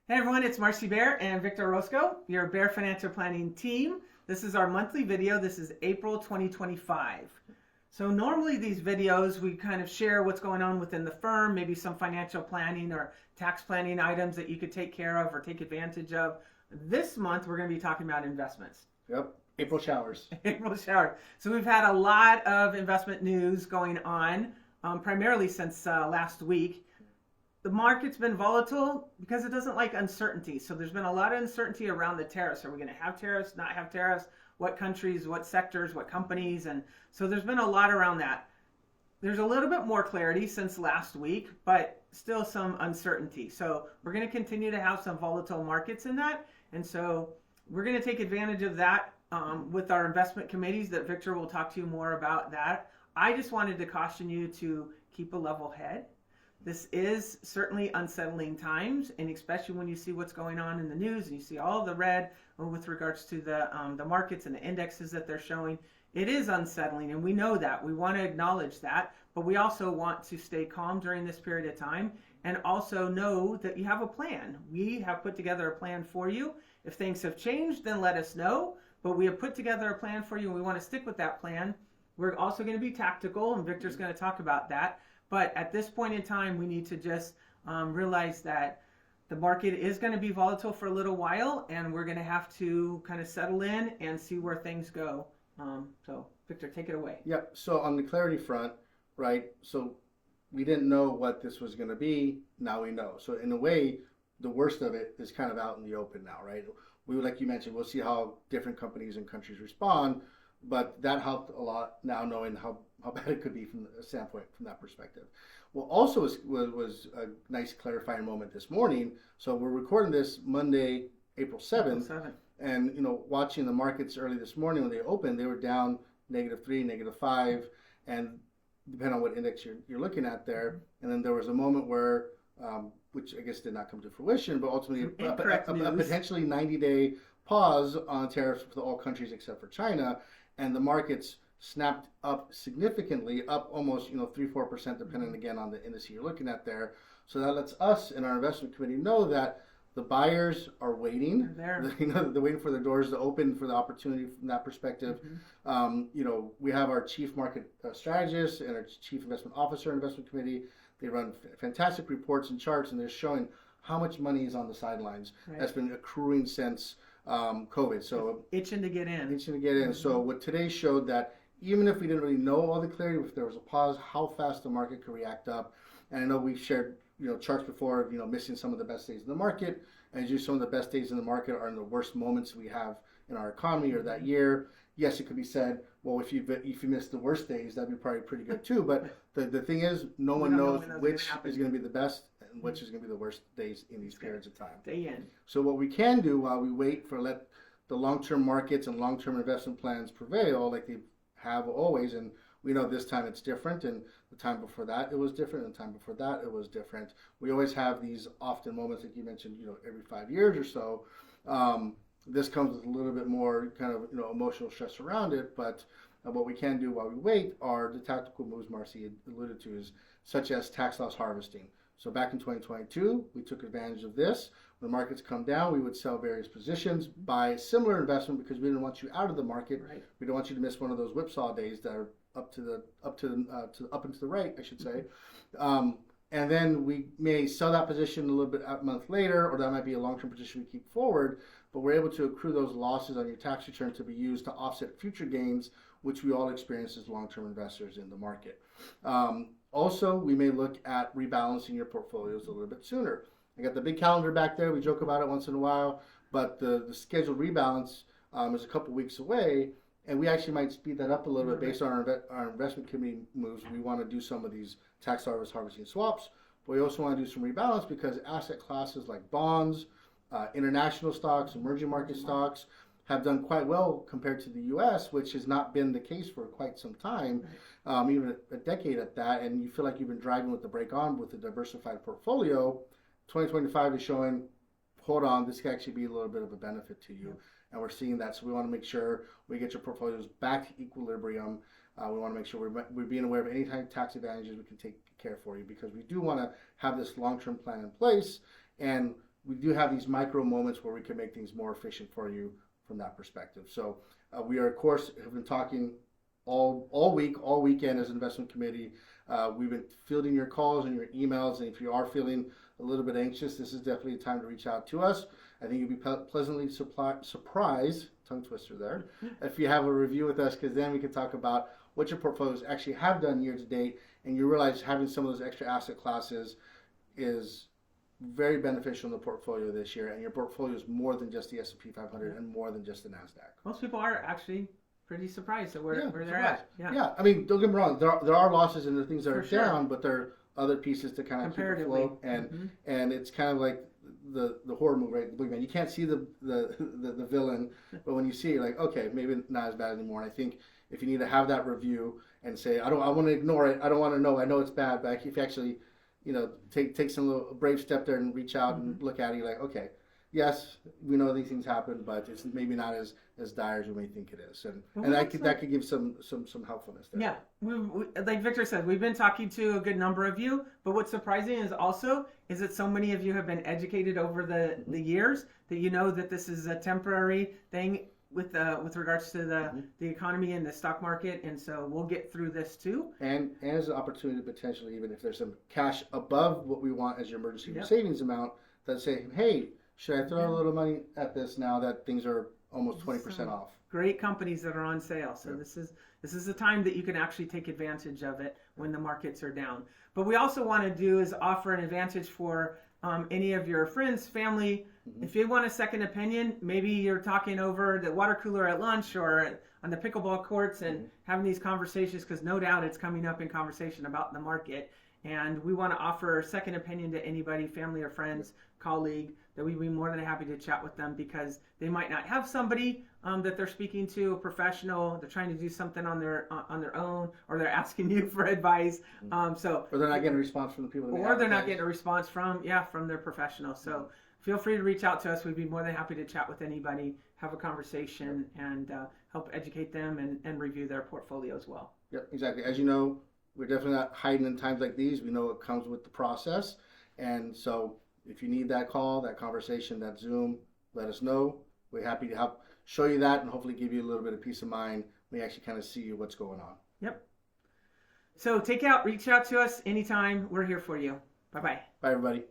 Hey everyone, it's Marcy Bair and Victor Roscoe, your Bair Financial Planning team. This is our monthly video. This is April 2025. So normally these videos, we kind of share what's going on within the firm, maybe some financial planning or tax planning items that you could take care of or take advantage of. This month, we're going to be talking about investments. Yep. April showers. April shower. So we've had a lot of investment news going on, primarily since last week. The market's been volatile because it doesn't like uncertainty. So there's been a lot of uncertainty around the tariffs. Are we going to have tariffs, not have tariffs? What countries, what sectors, what companies? And so there's been a lot around that. There's a little bit more clarity since last week, but still some uncertainty. So we're going to continue to have some volatile markets in that. And so we're going to take advantage of that with our investment committees that Victor will talk to you more about that. I just wanted to caution you to keep a level head. This is certainly unsettling times, and especially when you see what's going on in the news and you see all the red with regards to the markets and the indexes that they're showing. It is unsettling, and we know that. We want to acknowledge that, but we also want to stay calm during this period of time and also know that you have a plan. We have put together a plan for you. If things have changed, then let us know, but we have put together a plan for you, and we want to stick with that plan. We're also going to be tactical, and Victor's going to talk about that. But at this point in time, we need to just realize that the market is going to be volatile for a little while, and we're going to have to kind of settle in and see where things go. So, Victor, take it away. Yep. So on the clarity front, right? So we didn't know what this was going to be. Now we know. So in a way, the worst of it is kind of out in the open now, right? We would, like you mentioned, we'll see how different companies and countries respond, but that helped a lot now knowing how bad it could be from a standpoint from that perspective. Well, also was a nice clarifying moment this morning. So we're recording this Monday, April 7th. And, watching the markets early this morning when they opened, they were down -3, -5, and depending on what index you're looking at there. And then there was a moment where, which I guess did not come to fruition, but ultimately a potentially 90-day pause on tariffs for all countries except for China, and the markets snapped up significantly, up almost 3-4%, depending again on the index you're looking at there. So that lets us in our investment committee know that the buyers are waiting. They're they're waiting for the doors to open for the opportunity from that perspective. We have our chief market strategist and our chief investment officer investment committee. They run fantastic reports and charts, and they're showing how much money is on the sidelines that's been accruing since COVID. So itching to get in. So what today showed that even if we didn't really know all the clarity, if there was a pause, how fast the market could react up. And I know we've shared charts before of missing some of the best days in the market. And usually some of the best days in the market are in the worst moments we have in our economy or that year. Yes, it could be said, well, if you miss the worst days, that'd be probably pretty good too. But the thing is, no one knows which is going to be the best and which is going to be the worst days in these periods of time. Day in. So what we can do while we wait for let the long-term markets and long-term investment plans prevail, like they have always, and we know this time it's different, and the time before that it was different, and the time before that it was different. We always have these often moments, like you mentioned, every 5 years or so. This comes with a little bit more kind of emotional stress around it, but what we can do while we wait are the tactical moves Marcy alluded to, is such as tax loss harvesting. So back in 2022, we took advantage of this. When the markets come down, we would sell various positions, buy similar investment because we didn't want you out of the market. Right. We don't want you to miss one of those whipsaw days that are up and to the right, I should say. And then we may sell that position a little bit a month later, or that might be a long-term position we keep forward, but we're able to accrue those losses on your tax return to be used to offset future gains, which we all experience as long-term investors in the market. Also, we may look at rebalancing your portfolios a little bit sooner. I got the big calendar back there. We joke about it once in a while, but the scheduled rebalance is a couple weeks away, and we actually might speed that up a little bit based on our investment committee moves. We want to do some of these tax harvesting swaps, but we also want to do some rebalance because asset classes like bonds, international stocks, emerging market stocks have done quite well compared to the U.S., which has not been the case for quite some time, even a decade at that. And you feel like you've been driving with the brake on with a diversified portfolio. 2025 is showing, hold on, this can actually be a little bit of a benefit to you. And we're seeing that. So we want to make sure we get your portfolios back to equilibrium. We want to make sure we're being aware of any type of tax advantages we can take care for you, because we do want to have this long-term plan in place. And we do have these micro moments where we can make things more efficient for you from that perspective. So we are, of course, have been talking all week, all weekend as an investment committee. We've been fielding your calls and your emails, and if you are feeling a little bit anxious, this is definitely a time to reach out to us. I think you'll be pleasantly surprised, tongue twister there, if you have a review with us, because then we can talk about what your portfolios actually have done year to date, and you realize having some of those extra asset classes is very beneficial in the portfolio this year, and your portfolio is more than just the S&P 500 and more than just the NASDAQ. Most people are actually pretty surprised at where they're at. Yeah, I mean, don't get me wrong, there are losses and the things that are For down, but there are other pieces to kind of keep it afloat, and it's kind of like the horror movie, right? The boogeyman. You can't see the villain, but when you see it, you're like, okay, maybe not as bad anymore. And I think if you need to have that review and say, I want to ignore it, I don't want to know, I know it's bad, but if you actually, take some little brave step there and reach out and look at it, you're like, okay, yes, we know these things happen, but it's maybe not as dire as we may think it is, and that could give some helpfulness there. Yeah, we, like Victor said, we've been talking to a good number of you, but what's surprising is that so many of you have been educated over the years that you know that this is a temporary thing with regards to the economy and the stock market, and so we'll get through this too. And as an opportunity to potentially, even if there's some cash above what we want as your emergency savings amount, that say, hey, should I throw a little money at this now that things are almost 20% off? Great companies that are on sale. So this is the time that you can actually take advantage of it when the markets are down. But we also want to do is offer an advantage for any of your friends, family. If you want a second opinion, maybe you're talking over the water cooler at lunch or on the pickleball courts and having these conversations, because no doubt it's coming up in conversation about the market. And we want to offer a second opinion to anybody, family or friends, colleague, that we'd be more than happy to chat with them, because they might not have somebody that they're speaking to, a professional. They're trying to do something on their own, or they're asking you for advice. Or they're not getting a response from the people. Or they're not getting a response from their professional. So feel free to reach out to us. We'd be more than happy to chat with anybody, have a conversation, and help educate them and review their portfolio as well. Yep, exactly. As you know, we're definitely not hiding in times like these. We know it comes with the process, and so if you need that call, that conversation, that Zoom, let us know. We're happy to help show you that and hopefully give you a little bit of peace of mind. We actually kind of see what's going on. Yep. So reach out to us anytime. We're here for you. Bye-bye. Bye, everybody.